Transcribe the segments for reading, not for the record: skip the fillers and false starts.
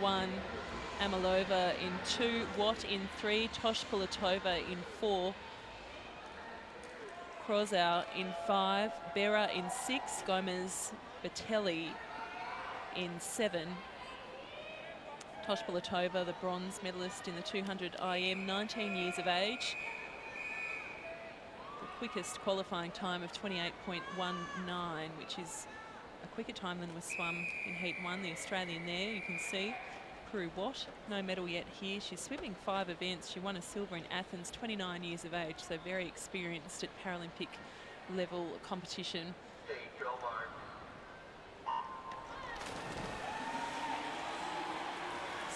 1, AMILOVA in 2, Watt in 3, TOSHPULATOVA in 4, KRAWZOW in 5, BERRA in 6, BATTELLI in 7. TOSHPULATOVA, the bronze medalist in the 200 IM, 19 years of age. The quickest qualifying time of 28.19, which is a quicker time than was swum in Heat 1. The Australian there, you can see. Prue Watt, no medal yet here. She's swimming 5 events. She won a silver in Athens, 29 years of age, so very experienced at Paralympic level competition.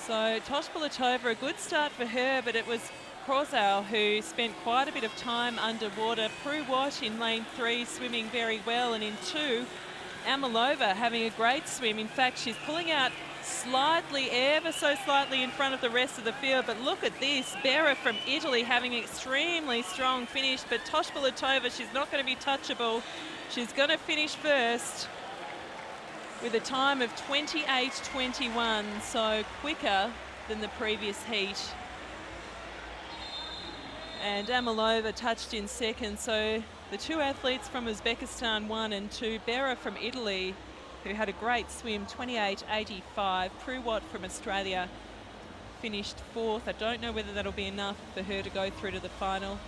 So TOSHPULATOVA, a good start for her, but it was KRAWZOW who spent quite a bit of time underwater. Prue Watt in lane 3 swimming very well, and in 2, AMILOVA having a great swim. In fact, she's pulling out slightly, ever so slightly in front of the rest of the field, but look at this. BERRA from Italy having an extremely strong finish, but TOSHPULATOVA, she's not going to be touchable. She's going to finish first with a time of 28.21, so quicker than the previous heat. And AMILOVA touched in second, so the 2 athletes from Uzbekistan, 1 and 2, BERRA from Italy, who had a great swim, 28.85. Prue Watt from Australia finished 4th. I don't know whether that'll be enough for her to go through to the final.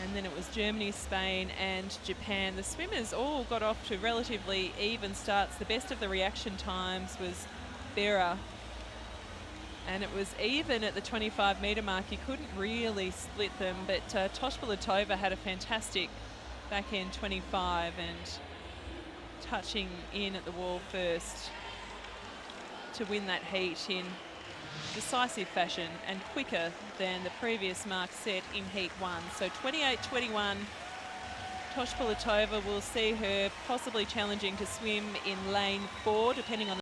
And then it was Germany, Spain and Japan. The swimmers all got off to relatively even starts. The best of the reaction times was BERRA. And it was even at the 25-metre mark. You couldn't really split them, but TOSHPULATOVA had a fantastic back end 25 and touching in at the wall first to win that heat in decisive fashion and quicker than the previous mark set in Heat 1. So 28.21, TOSHPULATOVA will see her possibly challenging to swim in lane 4, depending on